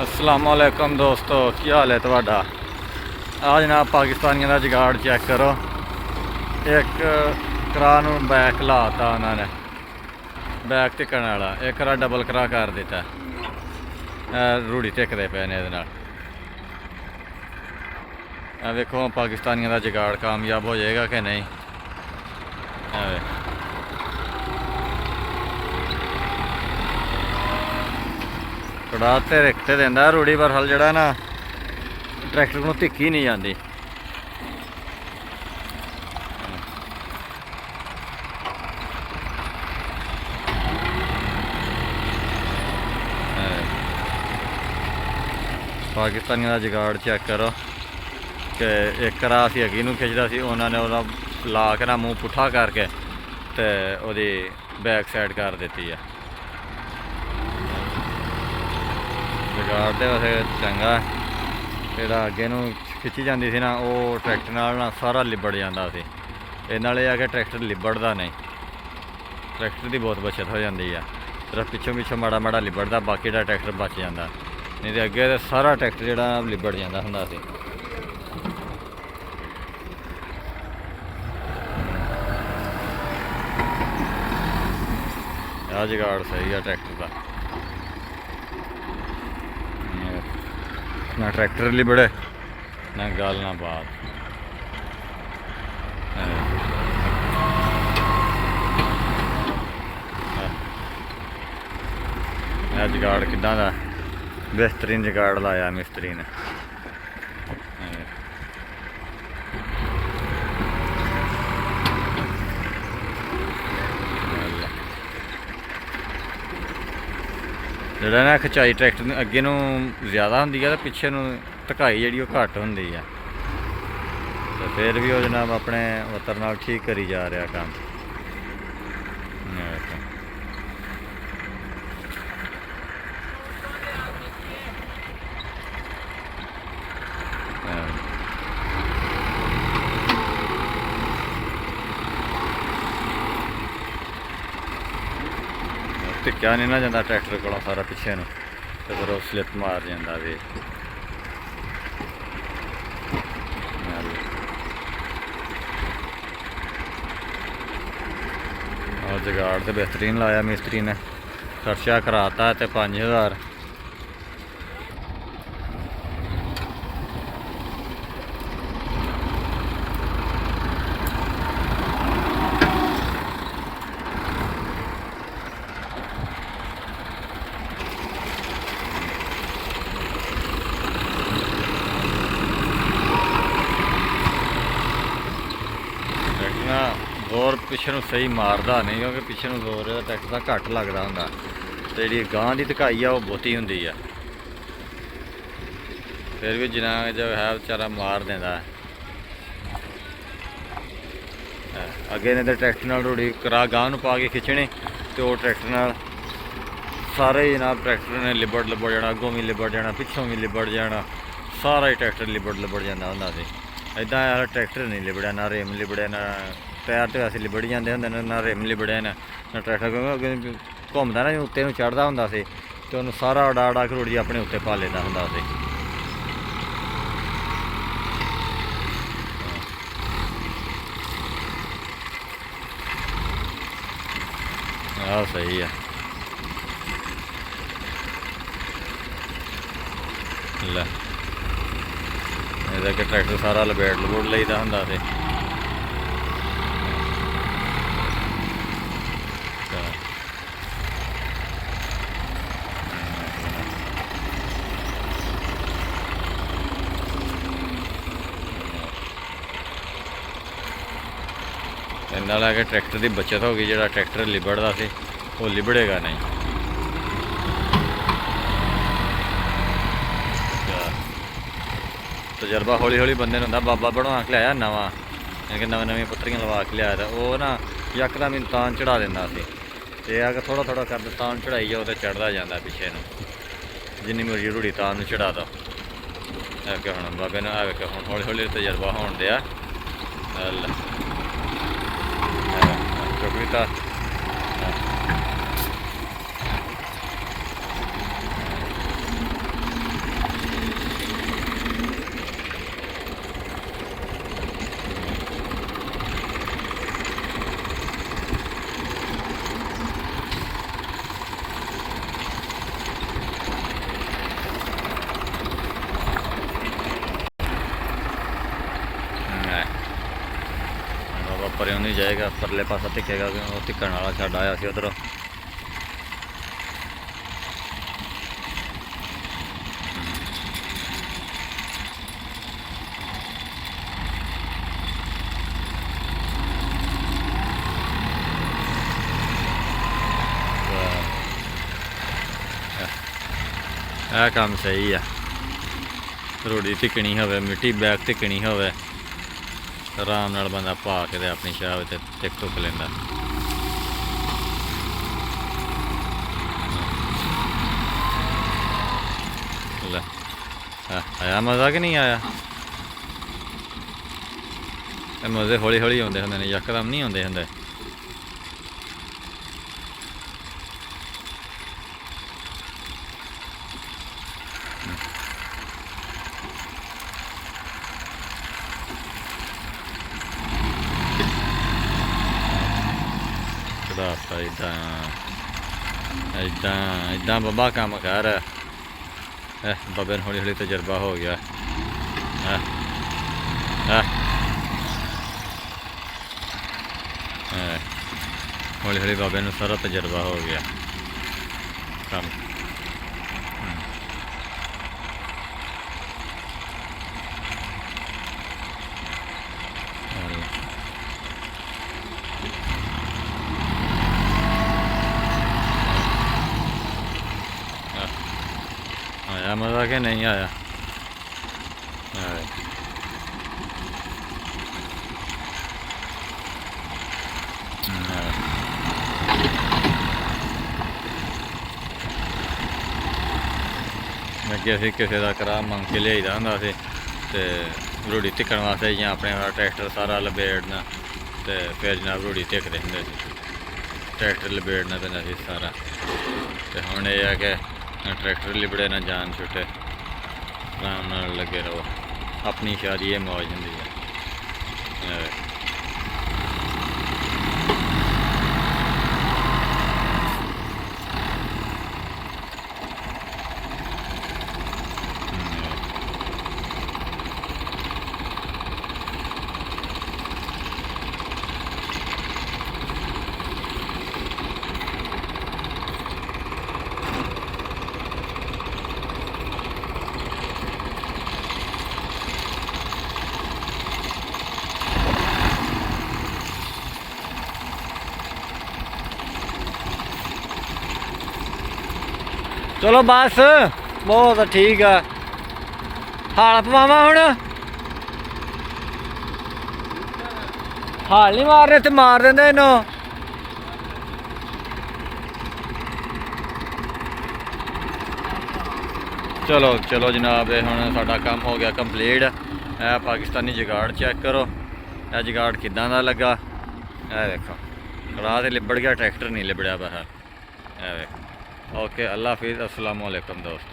अस्सलाम वालेकुम दोस्तों, क्या हाल है तुहाडा। आ जनाब पाकिस्तानियों का जुगाड़ चेक करो। एक करा बैक लाता उन्होंने, बैक टिकन वाला एक करा डबल करा कर दिता। रूढ़ी टिकते पे ने वेखो पाकिस्तानियों का जुगाड़ कामयाब हो जाएगा कि नहीं। कड़ा तो रिकते देंदा रूढ़ी, पर हल जड़ा ना ट्रैक्टर को धिक्की नहीं जाती। पाकिस्तानियों का जुगाड़ चेक करो कि एक करा असी अगी नूं खिंचदा सी, उन्होंने वह ला के ना मूँह पुट्ठा करके ते ओहदी बैक साइड कर दी है। जुगाड़ तो वैसे चंगा, जो अगे नूं खिंची जाती सी ना वो ट्रैक्टर नाल ना सारा लिबड़ जाता सी। इस नाल यह कि ट्रैक्टर लिबड़दा नहीं, ट्रैक्टर की बहुत बचत हो जाती है। सिर्फ पिछों पिछों माड़ा माड़ा लिबड़दा, बाकी का ट्रैक्टर बच जाता। नहीं तो अगे तो सारा ट्रैक्टर जो लिबड़ जाता हुंदा सी। आ जुगाड़ सही है ट्रैक्टर का, ना ट्रैक्टर लिबड़े ना गल ना बात। जुगाड़ किदा दा बेहतरीन जुगाड़ लाया मिस्त्री ने। जोड़ा ना खचाई ट्रैक्टर अगे नूं ज़्यादा होंदी है तो पिछे नूं धकाई जी घट होंदी है, तो फिर भी वो जनाब अपने वतर नाल ठीक करी जा रहा काम। धिक्या नहीं ना जाता ट्रैक्टर को सारा पिछे नूं, तो फिर वो स्लिप मार जाता भी। और जुगाड़ तो बेहतरीन लाया मिस्त्री ने, खर्चा कराता है तो 5000। जोर पिछे सही मारदा नहीं, क्योंकि पिछे जोर ट्रैक्टर का घट लगता होंगे, तो जी गांह की धकाई है वो बहुती होंगी है। फिर भी जिना जो है बेचारा मार देता है। अगे ने तो ट्रैक्टर नाल रूढ़ी करा गांह पा के खिंचनी, तो वो ट्रैक्टर नाल सारे ही जनाब ट्रैक्टर ने लिबड़ लिबड़ जाना, अगों भी लिबड़ जाना, पिछों भी लिबड़ जाना, सारा ही ट्रैक्टर लिबड़ लिबड़ जाता होंदा सी। इदा ट्रैक्टर नहीं लिबड़िया, ना रिम लिबड़िया, ना टायर तो वैसे लिबड़ जाते होंगे, ना रिम लिबड़े ना ट्रैक्टर, क्योंकि घूमदा ना उत्ते नूं चढ़दा हुंदा सी, तो उन्होंने सारा उड़ा उड़ा के रूढ़ी अपने उत्ते पा लेंदा हुंदा सी। आह सही है। लै कि ट्रैक्टर सारा लपेट लपूट लईदा हुंदा सी। इन्ना लैके ट्रैक्टर की बचत हो गई, जो ट्रैक्टर लिबड़दा सी वो लिबड़ेगा नहीं। तजर्बा हौली हौली बंदे होंदा। बाबा बनवा के लिया नवा, कि नवी नवी पत्तरियां लवा के लिया, तो वह ना यकदम तान चढ़ा देंदा सी, ते अगर थोड़ा थोड़ा कर तान चढ़ाई जाओ तो चढ़ता जाता पिछे नूं, जिन्नी मर्जी रूढ़ी तान नूं चढ़ा दो। हम बाबे ने हम हौली हौली तजर्बा होने दिया। चुक दिता। ਪਰਿਓਂ ਨਹੀਂ ਜਾਏਗਾ, ਪਰਲੇ ਪਾਸਾ ਧਿੱਕੇਗਾ, ਉਹ ਧਿੱਕਣ ਵਾਲਾ ਛੱਡ ਆਇਆ ਸੀ ਉੱਧਰੋਂ। ਇਹ ਕੰਮ ਸਹੀ ਆ, ਰੋੜੀ ਧਿੱਕਣੀ ਹੋਵੇ, ਮਿੱਟੀ ਬੈਗ ਧਿੱਕਣੀ ਹੋਵੇ, ਆਰਾਮ ਨਾਲ ਬੰਦਾ ਪਾ ਕੇ ਤੇ ਆਪਣੀ ਸ਼ਾਹ ਤੇ ਟਿਕ ਟੁਕ ਲੈਂਦਾ। ਲੈ ਆਇਆ ਮਜ਼ਾ ਕਿ ਨਹੀਂ ਆਇਆ? ਇਹ ਮਜ਼ੇ ਹੌਲੀ ਹੌਲੀ ਆਉਂਦੇ ਹੁੰਦੇ ਨੇ, ਯਕਦਮ ਨਹੀਂ ਆਉਂਦੇ ਹੁੰਦੇ। ਚੜਾਤਾ ਇੱਦਾਂ ਬੱਬਾ ਕੰਮ ਕਰ। ਬਾਬੇ ਨੂੰ ਹੌਲੀ ਹੌਲੀ ਤਜਰਬਾ ਹੋ ਗਿਆ। ਹੌਲੀ ਹੌਲੀ ਬਾਬੇ ਨੂੰ ਸਾਰਾ ਤਜਰਬਾ ਹੋ ਗਿਆ ਕੰਮ। आया मज़ा कि नहीं आया? अगे असीं किसी का करा मंग के लियाईदा हुंदा सी ते रूड़ी धिक्कण वास्ते जां अपने ट्रैक्टर सारा लबेड़ना ते फिर जनाब रूड़ी धिक्कदे हुंदे सी। ट्रैक्टर लबेड़ना पैंदा सी सारा। ते हुण एह् है कि ट्रैक्टर लिबड़े ना जान छुटे, आराम नाल लगे रहो, अपनी शादी ये मौज होंदी है। चलो बस बहुत ठीक है। हाल पवावा हुण, हाल नहीं मारने ते मार देंदे इनू। चलो चलो जनाब, हुण साडा काम हो गया कंप्लीट। पाकिस्तानी जुगाड़ चेक करो, यह जुगाड़ किदां दा लगा। देखो कड़ा ते लिबड़ गया, ट्रैक्टर नहीं लिबड़िया बाहर। ओके, अल्लाह हाफिज़, अस्सलाम वालेकुम दोस्तों।